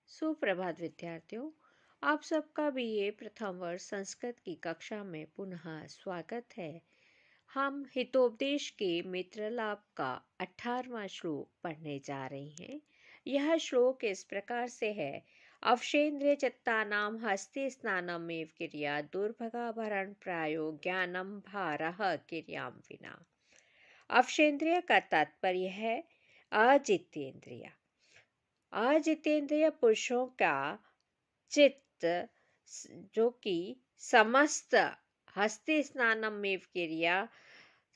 सुप्रभात विद्यार्थियों। आप सबका बीए प्रथम वर्ष संस्कृत की कक्षा में पुनः स्वागत है। हम हितोपदेश के मित्रलाभ का 18वां श्लोक पढ़ने जा रहे हैं। यह श्लोक इस प्रकार से है। अवशेन्द्रिय चित्तानां हस्ते स्नानमेव क्रिया दुर्भगाभरण प्रायो ज्ञानम भारः क्रियां विना। अवशेन्द्रिय का तात्पर्य है अजितेंद्रिय। अजितेंद्रिय पुरुषों का चित्त जो कि समस्त हस्ते स्नानमेव क्रिया,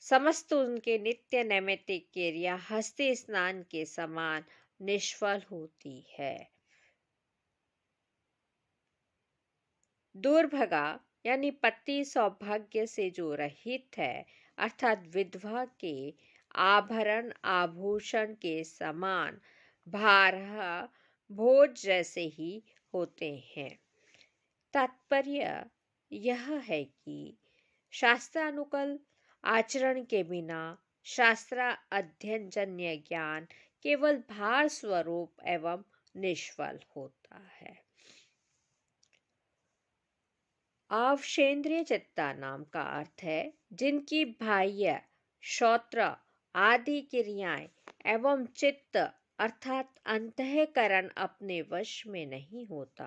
समस्त उनके नित्य नैमित्तिक क्रिया हस्ते स्नान के समान निष्फल होती है। दुर्भगा यानी पति सौभाग्य से जो रहित है, अर्थात विधवा के आभरण आभूषण के समान भारह भोज जैसे ही होते हैं। तात्पर्य यह है कि शास्त्रानुकूल आचरण के बिना शास्त्र अध्ययन जन्य ज्ञान केवल भार स्वरूप एवं निष्फल होता है। अवशेन्द्रिय चित्ता नाम का अर्थ है जिनकी बाह्य श्रोत्र आदि क्रियाएं एवं चित्त अर्थात अंतःकरण अपने वश में नहीं होता,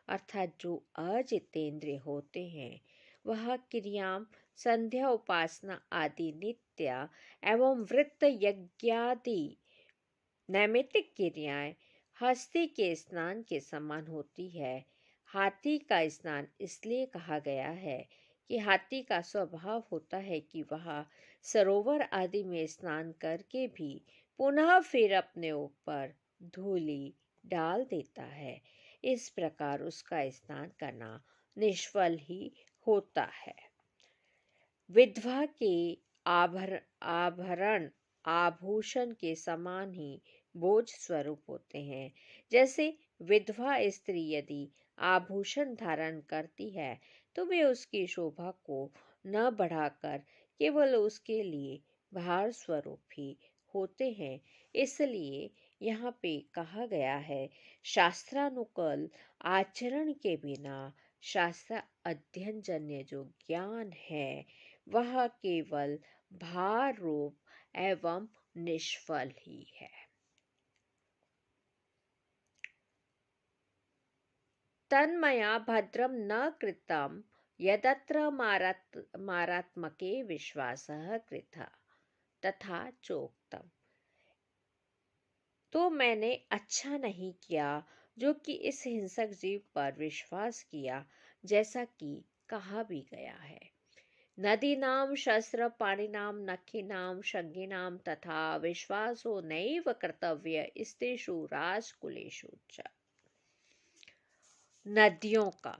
अर्थात जो अजितेंद्रिय होते हैं वह क्रियाम संध्या उपासना आदि नित्य एवं वृत्त यज्ञादि नैमित्तिक क्रियाएं हस्ती के स्नान के समान होती है। हाथी का स्नान इसलिए कहा गया है कि हाथी का स्वभाव होता है कि वह सरोवर आदि में स्नान करके भी पुनः फिर अपने ऊपर धूलि डाल देता है। इस प्रकार उसका स्नान करना निष्फल ही होता है। विधवा के आभरण आभूषण के समान ही बोझ स्वरूप होते हैं। जैसे विधवा स्त्री यदि आभूषण धारण करती है तो वे उसकी शोभा को न बढ़ाकर केवल उसके लिए भार स्वरूप ही होते हैं। इसलिए यहाँ पे कहा गया है, शास्त्रानुकूल आचरण के बिना शास्त्र अध्ययन जन्य जो ज्ञान है वह केवल भार रूप एवं निष्फल ही है। तन्मया भद्रम न कृतम यदत्र मारात्मके विश्वासः कृतः तथा चोक्तम। तो मैंने अच्छा नहीं किया जो कि इस हिंसक जीव पर विश्वास किया, जैसा कि कहा भी गया है। नदीनां शस्त्र पाणिनां नखीनां शंगिनां तथा विश्वासो नैव कर्तव्य स्त्रीषु राजकुलेषु च। नदियों का,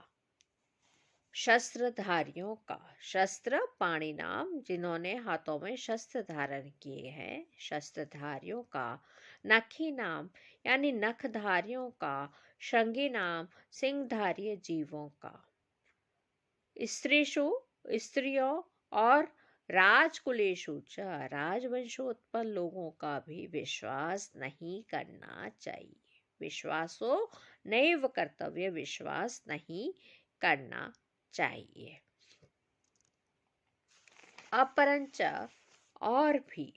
शस्त्रधारियों का, शस्त्र पाणिनाम जिन्होंने हाथों में शस्त्र धारण किए हैं, शस्त्रधारियों का, नखीनाम यानी नखधारियों का, शंगिनाम सिंहधारी जीवों का, स्त्रीषु स्त्रियों और राजकुलेषु च राजवंशोत्पन्न लोगों का भी विश्वास नहीं करना चाहिए। विश्वासो नैव कर्तव्य, विश्वास नहीं करना चाहिए। अपरंच और भी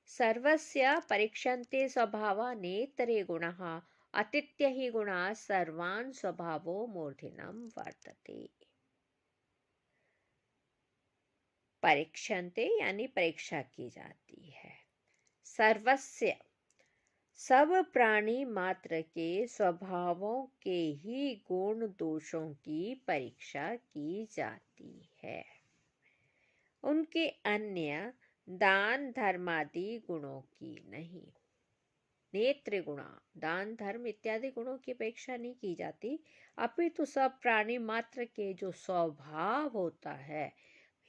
सर्वस्य परीक्षन्ते स्वभावा नेतरे गुणः अतिथ्य ही गुणा सर्वान् स्वभावो मूर्धन्यं वर्तते। परीक्षन्ते यानी परीक्षा की जाती है। सर्वस्य सब प्राणी मात्र के स्वभावों के ही गुण दोषों की परीक्षा की जाती है, उनके अन्य दान धर्मादि गुणों की नहीं। नेत्र गुणा दान धर्म इत्यादि गुणों की अपेक्षा नहीं की जाती, अपितु सब प्राणी मात्र के जो स्वभाव होता है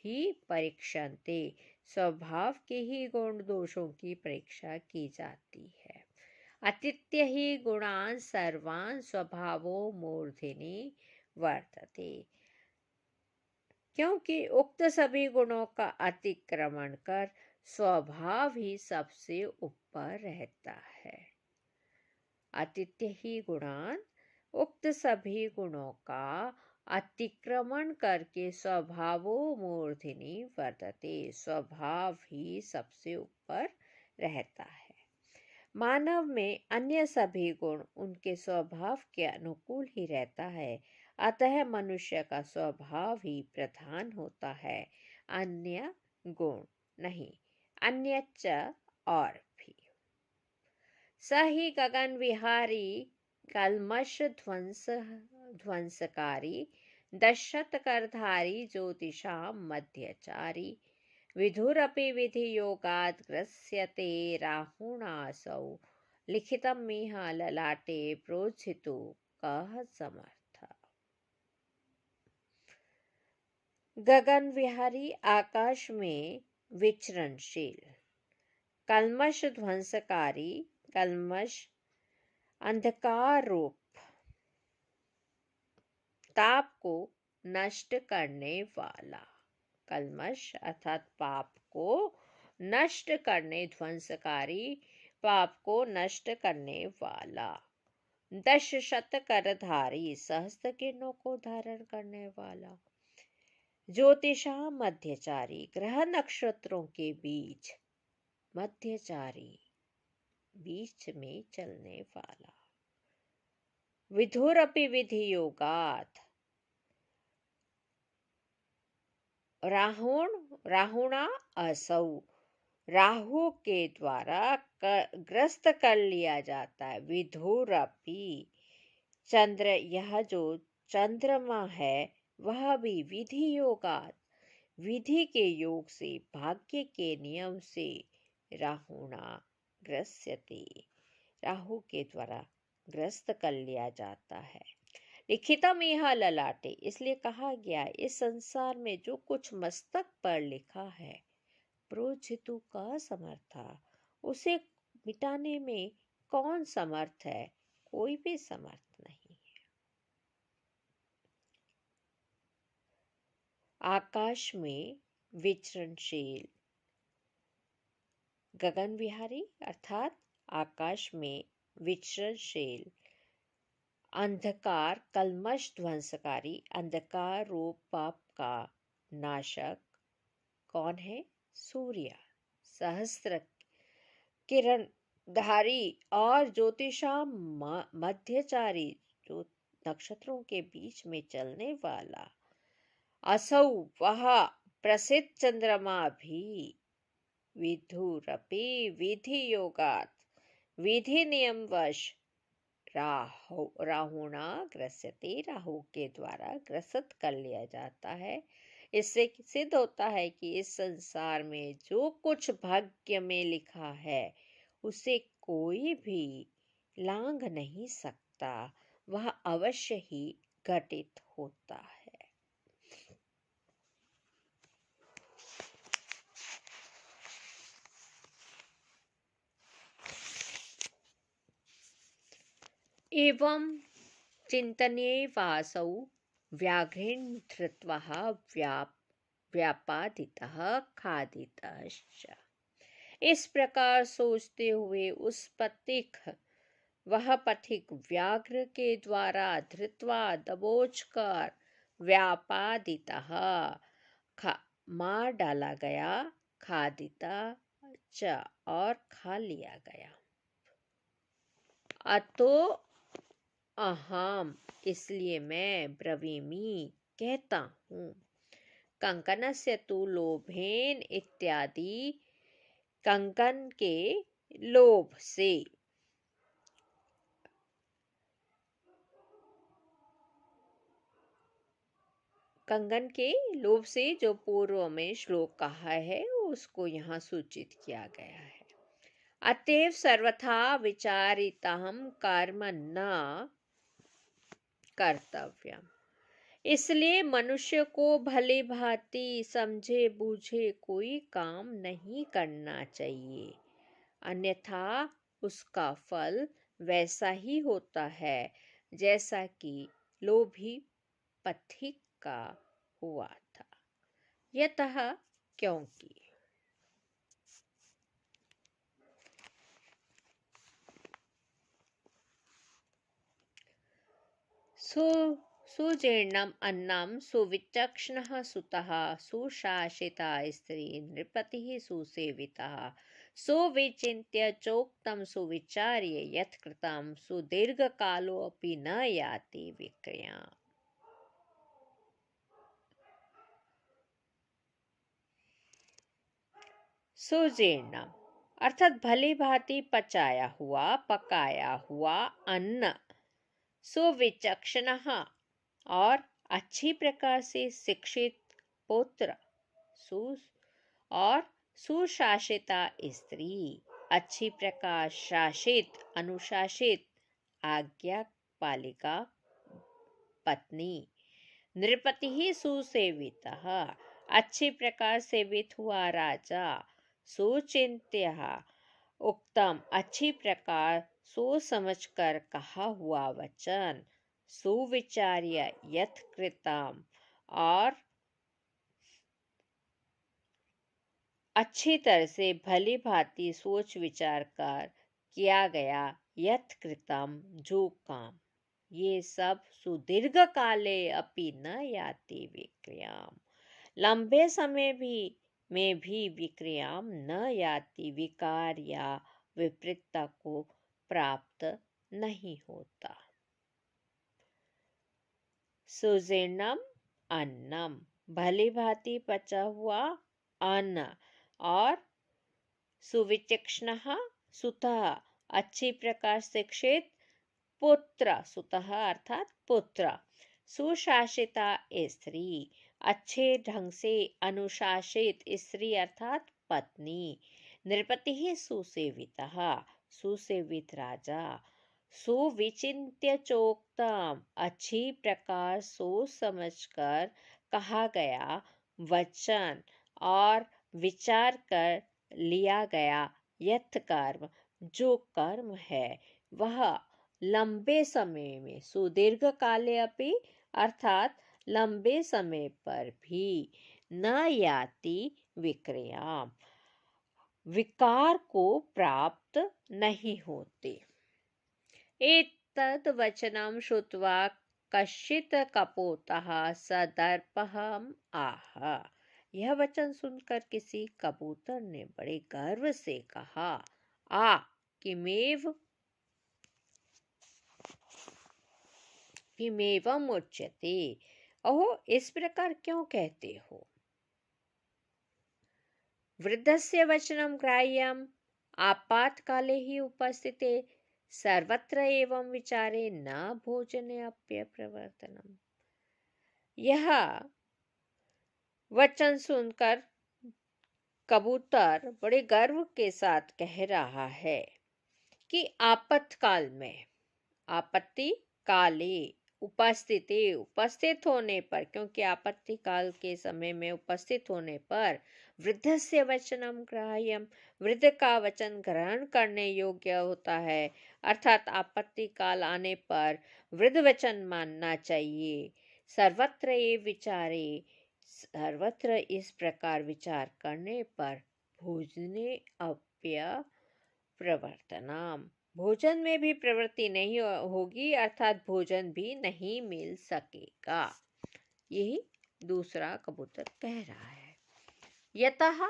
ही परीक्षन्ते, स्वभाव के ही गुण दोषों की परीक्षा की जाती है। अतिथ्य ही गुणान सर्वान स्वभावो मूर्धनि वर्तते, क्योंकि उक्त सभी गुणों का अतिक्रमण कर स्वभाव ही सबसे ऊपर रहता है। अतिथ्य ही गुणान, उक्त सभी गुणों का अतिक्रमण करके स्वभावो मूर्धनि वर्तते, स्वभाव ही सबसे ऊपर रहता है। मानव में अन्य सभी गुण उनके स्वभाव के अनुकूल ही रहता है, अतः मनुष्य का स्वभाव ही प्रधान होता है, अन्य गुण नहीं। अन्यच्च और भी। सही गगन विहारी कल्मष ध्वंसकारी, दशत करधारी ज्योतिषाम मध्यचारी, विधुरपि विधि योगात् ग्रस्यते राहुणासौ, लिखितमिह ललाटे प्रोज्झितु कः समर्थ। गगन विहारी आकाश में विचरणशील, कल्मष ध्वंसकारी, कल्मष अंधकार रूप ताप को नष्ट करने वाला, कल्मष अर्थात पाप को नष्ट करने, ध्वंसकारी पाप को नष्ट करने वाला, दश शत करधारी सहस्त्र किरणों को धारण करने वाला, ज्योतिषा मध्यचारी ग्रह नक्षत्रों के बीच, मध्यचारी बीच में चलने वाला, विधुरपि विधि योगात् राहुणा असौ, राहु के द्वारा ग्रस्त कर लिया जाता है। विधुरपि चंद्र, यह जो चंद्रमा है वह भी विधि योगात्, विधि के योग से, भाग्य के नियम से राहुणा ग्रस्यते, राहु के द्वारा ग्रस्त कर लिया जाता है। लिखितम यह ललाटे, इसलिए कहा गया इस संसार में जो कुछ मस्तक पर लिखा है, प्रोज्झितु का समर्था, उसे मिटाने में कौन समर्थ है? कोई भी समर्थ नहीं है। आकाश में विचरणशील, गगन विहारी अर्थात आकाश में विचरणशील, अंधकार कल्मष ध्वंसकारी, अंधकार रूप पाप का नाशक कौन है? सूर्य, सहस्त्र किरण धारी और ज्योतिषा मध्यचारी, जो नक्षत्रों के बीच में चलने वाला, असौ वह प्रसिद्ध चंद्रमा भी, विधुरपि विधि योगात्, विधि नियम वश राहुणा ग्रस्यते, राहु के द्वारा ग्रसित कर लिया जाता है। इससे सिद्ध होता है कि इस संसार में जो कुछ भाग्य में लिखा है उसे कोई भी लांघ नहीं सकता, वह अवश्य ही घटित होता है। एवं चिंतनीय वासौ व्याघ्रेण धृत्वः व्यापादितः खादितश्च। इस प्रकार सोचते हुए वह पथिक व्याघ्र के द्वारा धृत्वा दबोचकर, व्यापादितः मार डाला गया, खादिता च और खा लिया गया। अतो अहम, इसलिए मैं ब्रवीमि कहता हूँ, कंकनस्य तु लोभेन इत्यादि, कंकन के लोभ से, कंगन के लोभ से जो पूर्व में श्लोक कहा है उसको यहाँ सूचित किया गया है। अतएव सर्वथा विचारितम् कर्म न कर्तव्यम, इसलिए मनुष्य को भली भांति समझे बूझे कोई काम नहीं करना चाहिए, अन्यथा उसका फल वैसा ही होता है जैसा कि लोभी पथिक का हुआ था। यतः क्योंकि सु सुजीर्णम् अन्नं सुविचक्षणः सुतः सुशासिता स्त्री नृपतिः सुसेवितः सुविचिन्त्य चोक्तं सुविचार्य यत्कृतं सुदीर्घकालोऽपि न याति विक्रियाम्। सुजीर्णम अर्थात भली भांति पकाया हुआ अन्न। सुविचक्षणः और अच्छी प्रकार से शिक्षित पुत्र। सु और सुशासिता स्त्री अच्छी प्रकार शासित अनुशासित आज्ञा पालिका पत्नी। नृपति ही सुसेवितः अच्छी प्रकार सेवित हुआ राजा। सुचिंत्य उक्तम अच्छी प्रकार सोच समझकर कहा हुआ वचन। सुविचार्य यत्कृतम और अच्छी तरह से भली भांति सोच विचार कर किया गया यत्कृतम जो काम। ये सब सुदीर्घ काले अपि न याति विक्रियाम लंबे समय में भी विक्रियाम न याति विकार या विपरीतता को प्राप्त नहीं होता। सुजीर्णम अन्नम भली भांति पचा हुआ अन्न और सुविचक्षणः सुतः अच्छी प्रकार शिक्षित पुत्र। सुतः अर्थात पुत्र। सुशासिता स्त्री अच्छे ढंग से अनुशासित स्त्री अर्थात पत्नी। नृपति ही सुसेवितः सुसेवित राजा। सुविचिन्त्य चोक्तम अच्छी प्रकार सोच समझकर कहा गया वचन और विचार कर लिया गया यथ कर्म जो कर्म है वह लंबे समय में सुदीर्घ काले अपि अर्थात लंबे समय पर भी न याति विक्रियाम विकार को प्राप्त नहीं होते। एतद् वचनं श्रुत्वा कश्चित् कपोतः सदर्पहम् आह। यह वचन सुनकर किसी कबूतर ने बड़े गर्व से कहा आ किमेवम उच्यते। ओहो इस प्रकार क्यों कहते हो। वृद्धस्य वचनं ग्राह्यम् आपातकाले ही उपस्थिते सर्वत्र एवं विचारे न भोजने अप्य प्रवर्तनम। यह वचन सुनकर कबूतर बड़े गर्व के साथ कह रहा है कि आपातकाल में आपत्ति काले उपस्थित होने पर क्योंकि आपत्ति काल के समय में उपस्थित होने पर वृद्धस्य वचनम ग्राह्यम वृद्ध का वचन ग्रहण करने योग्य होता है अर्थात आपत्ति काल आने पर वृद्ध वचन मानना चाहिए। सर्वत्र इस प्रकार विचार करने पर भोजने अप्य प्रवर्तनम भोजन में भी प्रवृत्ति नहीं होगी अर्थात भोजन भी नहीं मिल सकेगा। यही दूसरा कबूतर कह रहा है। यतः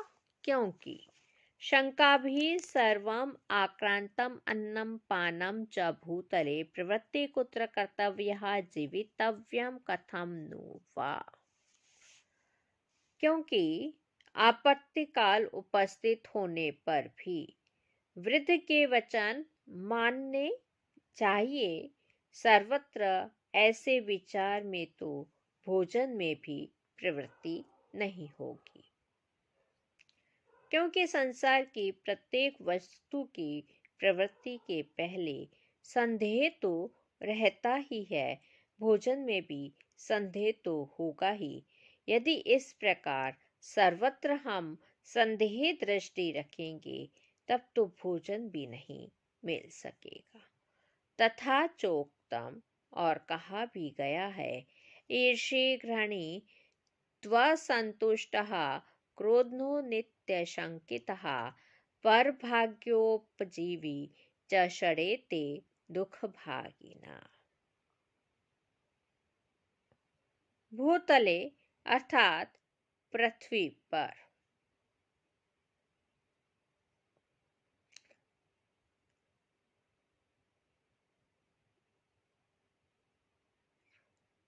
क्योंकि शंका भी सर्वम आक्रांतम अन्नम पानम च भूतले प्रवृत्ति कुत्र कर्तव्यः जीवितव्यम कथम नु वा। क्योंकि आपत्ति काल उपस्थित होने पर भी वृद्ध के वचन मानने चाहिए। सर्वत्र ऐसे विचार में तो भोजन में भी प्रवृत्ति नहीं होगी क्योंकि संसार की प्रत्येक वस्तु की प्रवृत्ति के पहले संदेह तो रहता ही है। भोजन में भी संदेह तो होगा ही। यदि इस प्रकार सर्वत्र हम संदेह दृष्टि रखेंगे तब तो भोजन भी नहीं मिल सकेगा। तथा चोक्तम और कहा भी गया है ईर्षे घृणी त्वसंतुष्टः क्रोधनो नित्य शंकितः परभाग्योपजीवी च षडेते दुख भागिना। भूतले अर्थात पृथ्वी पर।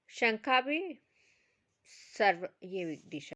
शंखा भी सर्व ये दिशा